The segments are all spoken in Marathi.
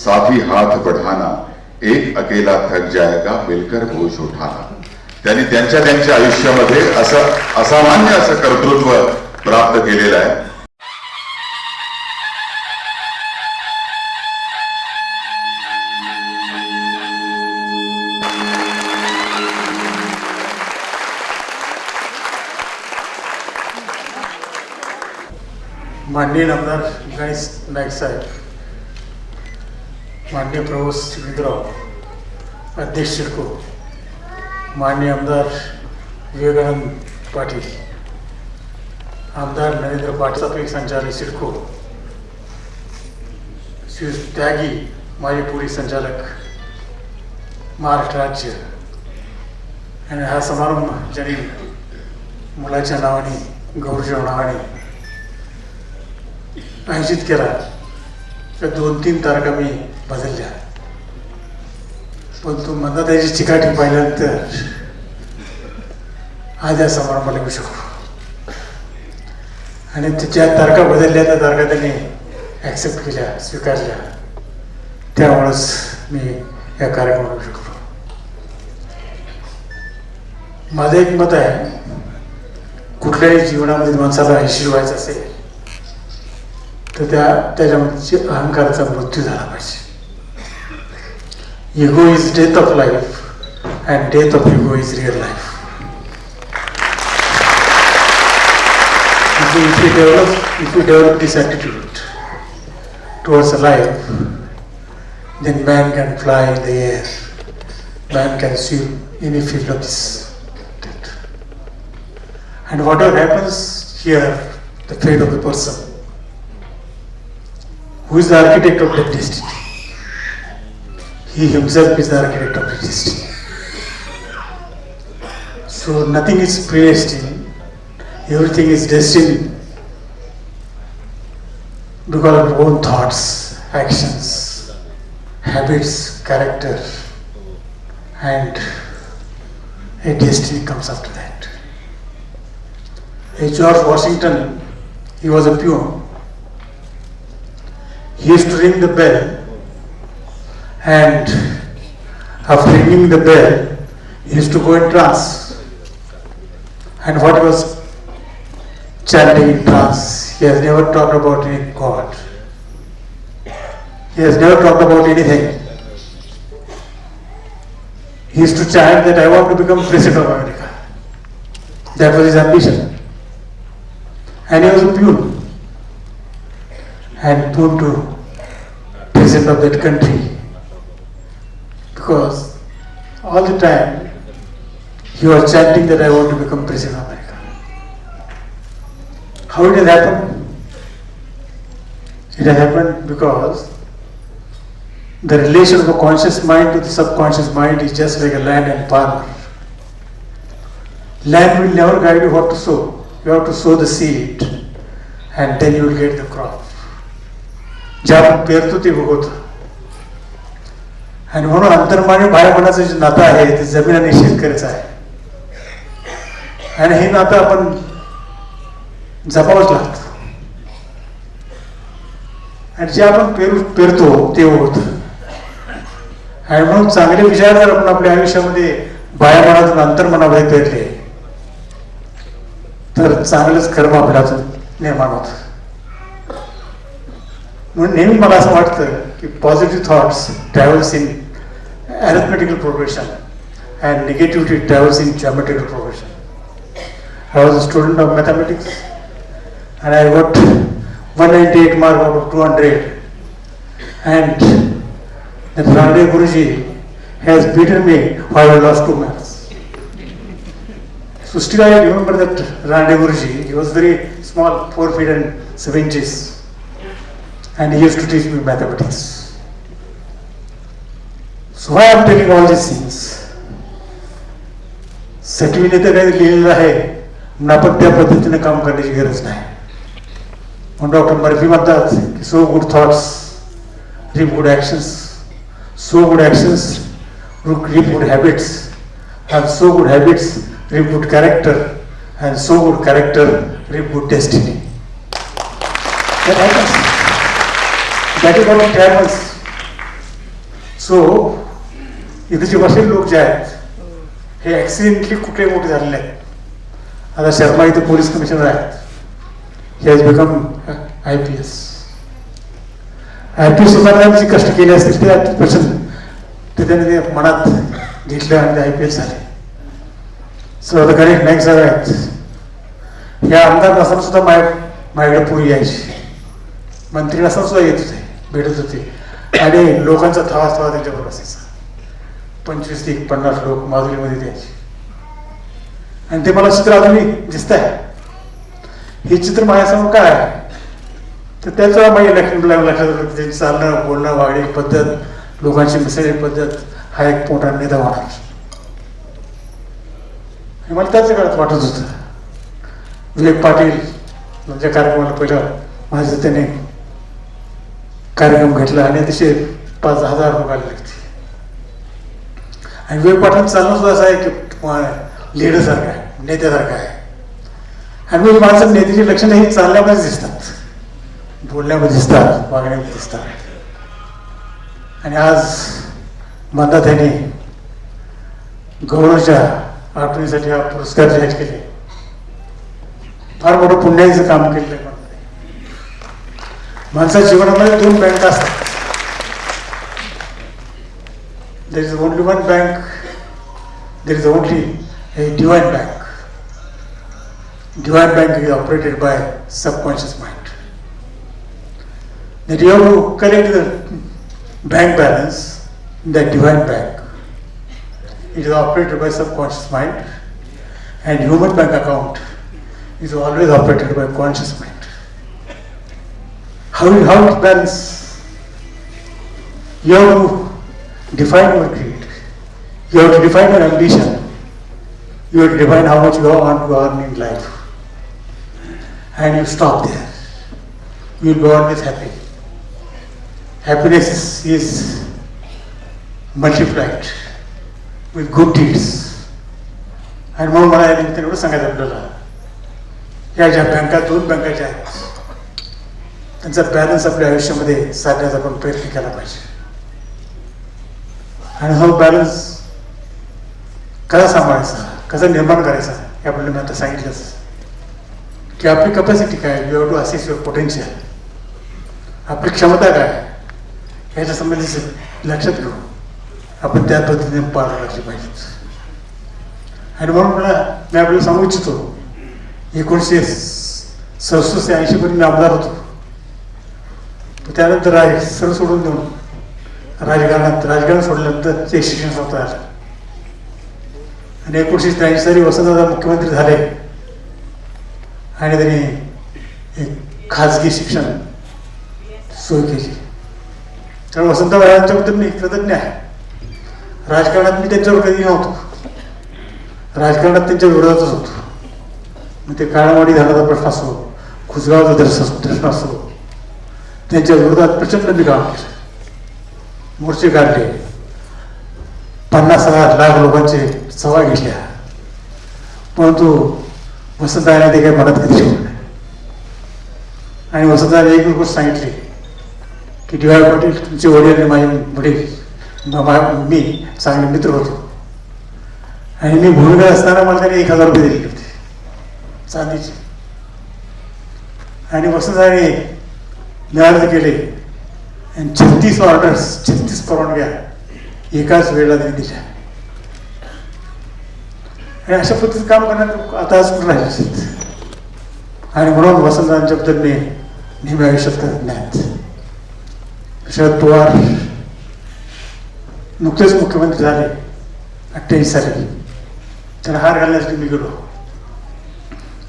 साथी हाथ बढ़ाना, एक अकेला थक जाएगा मिलकर बोझ उठाना. त्यांनी त्यांच्या आयुष्यामध्ये असं असामान्य असं कर्तृत्व प्राप्त केलेलं आहे. माननीय आमदार गणेश नाईक साहेब, माननीय प्रभोस्ट विद्राव, अध्यक्ष सिडको, माननीय आमदार विवेकानंद पाटील, आमदार नरेंद्र पाटील, सफेद संचालक सिडको, श्री त्यागी माजी पोलीस संचालक महाराष्ट्र राज्य, आणि हा समारंभ ज्यांनी मुलाच्या नावाने गौरवच्या नावाने आयोजित केला तर 2-3 तारखा मी बदलल्या, पण तो मंदाताईची चिकाटी पाहिल्यानंतर आज या समारंभाला येऊ शकतो. आणि ज्या तारखा बदलल्या त्या तारखा त्यांनी ॲक्सेप्ट केल्या, स्वीकारल्या, त्यामुळंच मी या कार्यक्रमाला येऊ शकतो. माझं एक मत आहे, कुठल्याही जीवनामध्ये माणसाला यशस्वी व्हायचं असेल तर त्याच्यामध्ये अहंकाराचा मृत्यू झाला पाहिजे. Ego is death of life and death of ego is real life. If we develop this attitude towards life, then man can fly in the air, man can swim any field of this. And whatever happens here, the fate of the person who is the architect of that destiny, he himself is the architect of the destiny. So nothing is predestined, everything is destined because of our own thoughts, actions, habits, character, and a destiny comes after that. George Washington, he was a peon. He used to ring the bell, and after ringing the bell, he used to go in trance. And what he was chanting in trance, he has never talked about any God. He has never talked about anything. He used to chant that I want to become President of America. That was his ambition. And he was a peon. And put to president of that country, because all the time he was chanting that I want to become president of America. How did it happen? It has happened because the relation of a conscious mind to the subconscious mind is just like a land and farmer. Land will never guide you what to sow. You have to sow the seed and then you will get the crop. जे आपण पेरतो ते उगवतं. आणि म्हणून अंतर्मन बाह्यमनाचं जे नातं आहे ते जमीन आणि शेतकऱ्याचं आहे. आणि हे नातं आपण जपावंच लागतं. आणि जे आपण पेरतो ते उगवतं. आणि म्हणून चांगले विचार जर आपण आपल्या आयुष्यामध्ये बाह्यमनातून अंतर्मनामध्ये पेरले तर चांगलंच कर्म आपल्यातून निर्माण होतं. म्हणून नेहमी मला असं वाटतं की positive thoughts travels in arithmetical progression and negativity travels in geometrical progression. I was a student of mathematics and I got 198 mark out of 200, and that Ramdev Guruji has beaten me while I lost 2 marks. So still I remember that Ramdev Guruji, he was very small, 4 feet and 7 inches. And he used to teach me mathematics. So why I am telling all these things? सटवीने तर काही लिहिलेलं आहे, म्हणून आपण त्या पद्धतीने काम करण्याची गरज नाही. म्हणून डॉक्टर मर्फी म्हणतात की so good thoughts reap good actions, so good actions reap good habits, and so good habits reap good character, and so good character reap good destiny. That is what travels. So इथे बसलेले लोक जे आहेत हे ॲक्सिडेंटली कुठे मोठे झालेले आहेत. आता शर्मा इथे पोलीस कमिशनर आहेत. He has become IPS. IPS सुधारण्याची कष्ट केले असतील ते 80% ते त्याने ते मनात घेतलं आणि ते IPS झाले. सो आता काही नाईक साहेब आहेत. या आमदार नसताना सुद्धा माझ्याकडे पूर्वी यायची. मंत्री नसताना सुद्धा येत होते, भेटत होते आणि लोकांचा थवा त्यांच्याबरोबर असायचा. 25 ते 50 लोक माधुरीमध्ये द्यायचे आणि ते मला चित्र अजूनही दिसत आहे. हे चित्र माझ्यासमोर काय आहे तर त्याचं माझ्या लक्षात त्यांची चालणं बोलणं वागण्याची पद्धत, लोकांची मिसळण्याची पद्धत हा एक मोठा नेता होणार. हे मला त्याच काळात वाटत होतं. विवेक पाटील म्हणजे कार्यक्रमाला पहिलं माझं त्याने कार्यक्रम घेतला आणि अतिशय 5,000 लोक आले होते. आणि विवेक पाटील चालणं सुद्धा असं आहे की लीडरसारखं आहे, नेत्यासारखं आहे. आणि मग माझं नेत्याची लक्षणं ही चालण्यामध्ये दिसतात, बोलण्यामध्ये दिसतात, वागण्यामध्ये दिसतात. आणि आज म्हणतात त्यांनी गौरवच्या आठवणीसाठी हा पुरस्कार जाहीर केले. फार मोठं पुण्याचं काम केलेलं आहे. माणसाच्या जीवनामध्ये 2 बँका असतात. There is only one bank, there is only a divine bank. Divine bank is operated by subconscious mind. That you have to collect the bank balance in that divine bank. It is operated by subconscious mind, and human bank account is always operated by conscious mind. How to balance? You have to define your greed. You have to define your ambition. You have to define how much you want to earn in life. And you stop there. You will be always happy. Happiness is multiplied with good deeds. आणि म्हणून मला या निमित्ताने एवढं सांगायचं आपल्याला, या ज्या बँका 2 बँका ज्या आहेत त्यांचा बॅलन्स आपल्या आयुष्यामध्ये साधण्याचा आपण प्रयत्न केला पाहिजे. आणि हा बॅलन्स कसा सांभाळायचा, कसा निर्माण करायचा हे आपल्याला मी आता सांगितलंच की आपली कपॅसिटी काय, you have to assess your potential. आपली क्षमता काय याच्या संबंधित लक्षात घेऊ आपण त्या पद्धतीने पार लागली पाहिजे. आणि म्हणून मी आपल्याला सांगू इच्छितो, 1967 ते 80 पर्यंत मी आमदार होतो. त्यानंतर सर्व सोडून देऊन राजकारण सोडल्यानंतर ते शिक्षण संस्था आलं आणि 1983 साली वसंतदादा मुख्यमंत्री झाले आणि त्यांनी एक खाजगी शिक्षण सोय केली. त्यामुळे वसंतदादा यांच्याबद्दल मी कृतज्ञ आहे. राजकारणात मी त्यांच्यावर कधी नव्हतो, राजकारणात त्यांच्या विरोधातच होतो. मग ते काळावाडी धरणाचा प्रश्न असो, खुसगावचा प्रश्न असो, त्यांच्या विरोधात प्रचंड मी काम केलं. मोर्चे काढले, 50,000 लाख लोकांचे सभा घेतल्या, परंतु वसंतदादाने ते काही मनात कधी ठेवलं नाही. आणि वसंतदादाने एक गोष्ट सांगितली की डी.वाय. पाटील तुमचे वडील आणि माझे वडील मी चांगले मित्र होतो आणि मी भूमिका असताना मला त्याने 1,000 रुपये दिलेले होते चांदीचे. आणि वसंतदादाने अर्ज केले आणि 36 ऑर्डर्स, 36 परवानग्या एकाच वेळेला त्यांनी दिल्या. आणि अशा पद्धतीचं काम करण्यात आता आज कुठं राहिले असेल. आणि म्हणून वसंतदादांच्याबद्दल मी नेहमी आयुष्यात करत नाहीत. शरद पवार नुकतेच मुख्यमंत्री झाले 28 साली. त्याला हार घालण्यासाठी मी गेलो.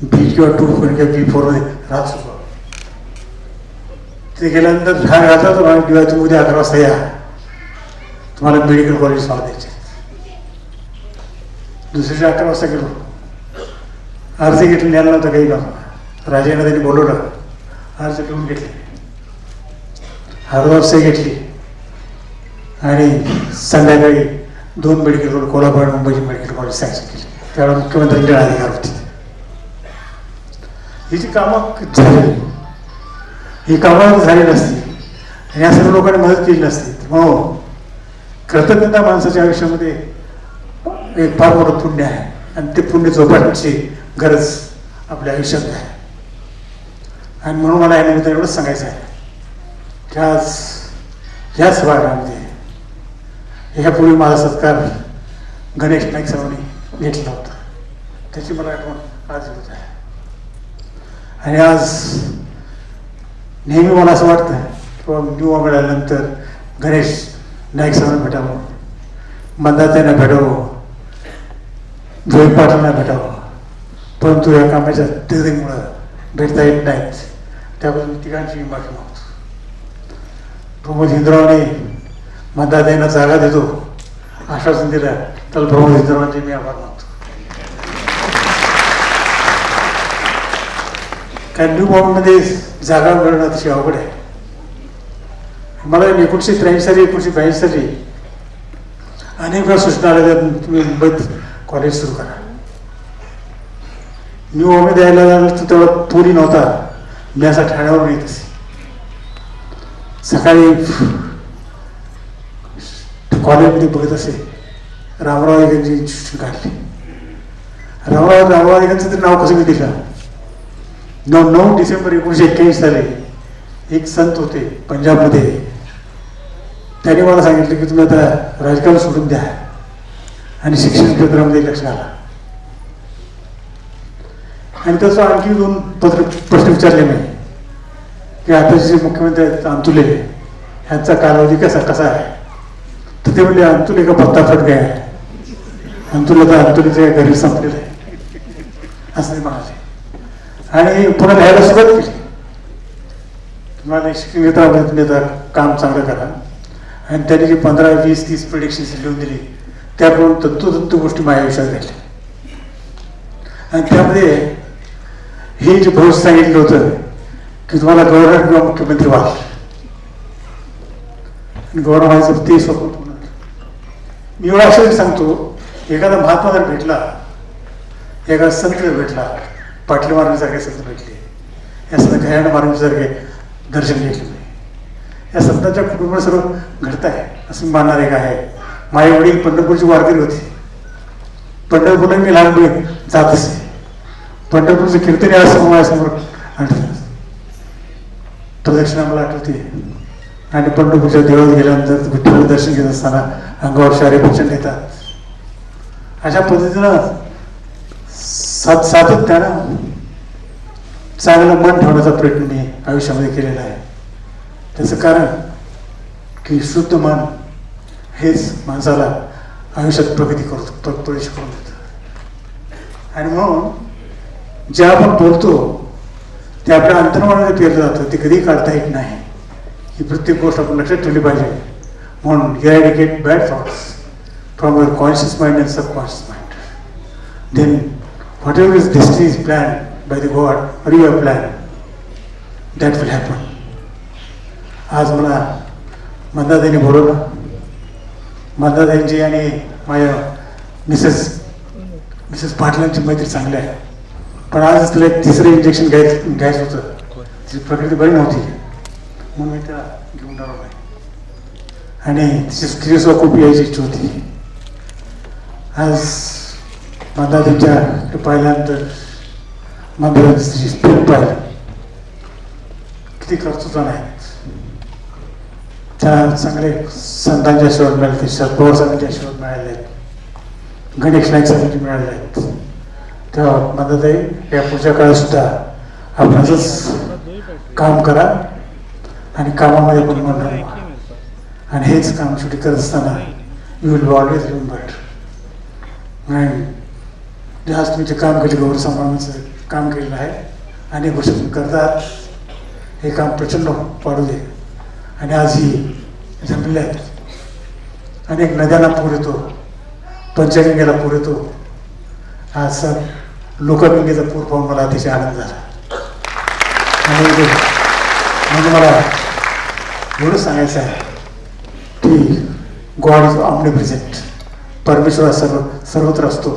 बी किंवा 2 किंवा B4 मध्ये राहत होतो. ते गेल्यानंतर हार घालतात आणि दिवाळी उद्या 11 वाजता या, तुम्हाला मेडिकल कॉलेज मला द्यायचे. दुसऱ्या 11 वाजता गेलो. अर्ज घेतले, न्यायला नव्हतं काही नव्हतं. राजेंना त्यांनी बोलवलं, अर्ज लिहून घेतले, अर्धा सही घेतली आणि संध्याकाळी 2 मेडिकल कॉलेज, कोल्हापूर आणि मुंबईची मेडिकल कॉलेज सँक्शन केली. त्यावेळेला मुख्यमंत्र्यांचे अधिकार होते. ही जी कामं झाली, ही कामं झाली नसती आणि या सर्व लोकांनी मदत केली नसती. म्हणून कृतज्ञता माणसाच्या आयुष्यामध्ये एक फार मोठं पुण्य आहे आणि ते पुण्य जोपासण्याची गरज आपल्या आयुष्यात आहे. आणि म्हणून मला या निमित्ताने एवढंच सांगायचं आहे की आज ह्या सभागृहामध्ये ह्यापूर्वी माझा सत्कार गणेश नाईक साहेबांनी घेतला होता, त्याची मला आठवण आज होत आहे. आणि आज नेहमी मला असं वाटतं किंवा न्यू मिळाल्यानंतर गणेश नाईक साहेबांना भेटावं, मंदाताईंना भेटावं, जोई पाटलांना भेटावं, परंतु या कामाच्या दगदगीमुळं भेटता येत नाहीत. त्याबद्दल मी तिघांची माफी मागतो. प्रमोद हिंद्रावने मंदाताईंना जागा देतो आश्वासन दिलं, तर प्रमोद हिंद्रावांचे मी आभार मानतो. कारण न्यू बॉम्बेमध्ये जागा मिळणं अतिशय अवघड आहे. मला 1983 साली 1982 साली अनेक वेळा सूचना आल्या तुम्ही मुंबईत कॉलेज सुरू करा. न्यू बॉम्बे द्यायला तर तेवढा तोरी नव्हता. मी असा ठाण्यावरून येत असे, सकाळी कॉलेजमध्ये बघत असे रामराव आयगांची इंस्टिट्यूशन काढली. रामराव आयगांचं तरी नाव कसं मी दिलं. 9 डिसेंबर 1981 साली एक संत होते पंजाबमध्ये, त्यांनी मला सांगितलं की तुम्ही आता राजकारण सोडून द्या आणि शिक्षण क्षेत्रामध्ये लक्ष घाला. आणि तसं आणखी 2 प्रश्न विचारले मी की आताचे जे मुख्यमंत्री आहेत अंतुले, ह्यांचा कालावधी कसा आहे. तर ते म्हणजे अंतुले का पत्ता फट गया आहे, अंतुले तर अंतुलीच्या घरी संपलेलं आहे असं ते म्हणाले. आणि पुन्हा लिहायला सुरुवात केली. तुम्हाला शिक्षण क्षेत्रामध्ये तुम्ही आता काम चांगलं करा. आणि त्यांनी जी 15, 20, 30 प्रिडिक्शन्स लिहून दिली त्याप्रमाणे तंतोतंत गोष्टी माझ्या आयुष्यात घडल्या. आणि त्यामध्ये हे जे भविष्य सांगितलं होतं की तुम्हाला गव्हर्नर किंवा मुख्यमंत्री व्हा, आणि गव्हर्नर व्हायचं ते स्वप्न पूर्ण. मी एवढं असं सांगतो, एखादा महात्मा जर भेटला, एखादा संत जर भेटला, पाटली महाराजांसारखे संत भेटले, या संत घयाण महाराजांसारखे दर्शन घेतले, या संतांच्या कुटुंबात सर्व घडत आहे असं मानणार एक आहे. माझे वडील पंढरपूरची वारकरी होते. पंढरपूरला मी लहानपणी जात असे. पंढरपूरचं कीर्तन असं माझ्यासमोर आठवत, प्रदक्षिणा मला आठवते. आणि पंढरपूरच्या देवळात गेल्यानंतर विठ्ठल दर्शन घेत असताना अंगावर शारे प्रचंड येतात. अशा पद्धतीनं सातत्यानं चांगलं मन ठेवण्याचा प्रयत्न मी आयुष्यामध्ये केलेला आहे. त्याचं कारण की शुद्ध मन हेच माणसाला आयुष्यात प्रगती प्रवेश करून देतं. आणि म्हणून जे आपण बोलतो ते आपल्या अंतर्मनामध्ये पेरलं जातं, ते कधीही काढता येत नाही. ही प्रत्येक गोष्ट आपण लक्षात ठेवली पाहिजे. म्हणून eradicate bad thoughts from your conscious mind and subconscious mind. Then whatever is destiny is planned by the God or you have planned, that will happen. आज मला मंदाताईंनी बोलवलं. मंदाताईंची आणि माझ्या मिसेस पाटलांची मैत्री चांगली आहे. पण आज तिला एक 3रं इंजेक्शन घ्यायचं होतं. तिची प्रकृती बरी नव्हती म्हणून मी त्याला घेऊन आलो नाही. आणि तिची खूप यायची इच्छा होती. आज मंदाताईंच्या पाहिल्यानंतर मंदिरात स्पिरिट पाहिलं, किती कर्तृत्वान आहेत. त्या चांगले संतांचे आशीर्वाद मिळाले, शरद साहेबांचे आशीर्वाद मिळाले आहेत, गणेश नाईक साहेबांचे मिळाले आहेत. तेव्हा मंदाताई या पुढच्या काळात सुद्धा आपण असंच काम करा आणि कामामध्ये पण मन राहा. आणि हेच काम शेवटी करत असताना you will be always remembered. आणि आज तुम्ही जे काम केले, गौरव सांभाळण्याचं काम केलेलं आहे, अनेक गोष्टी तुम्ही करतात. हे काम प्रचंड वाढू दे. आणि आज ही जमलेले आहेत. अनेक नद्यांना पूर येतो, पंचगंगेला पूर येतो. आज लोकगंगेचा पूर पाहून मला अतिशय आनंद झाला. आणि म्हणजे मला एवढं सांगायचं आहे की गॉड इज ऑमनिप्रेझेंट. परमेश्वर सर्वत्र असतो,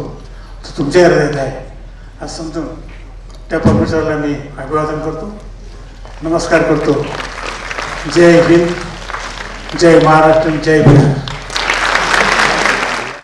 तो तुमच्या हृदयात आहे असं समजून त्या परमेश्वराला मी अभिवादन करतो, नमस्कार करतो. जय हिंद, जय महाराष्ट्र, जय बिहार.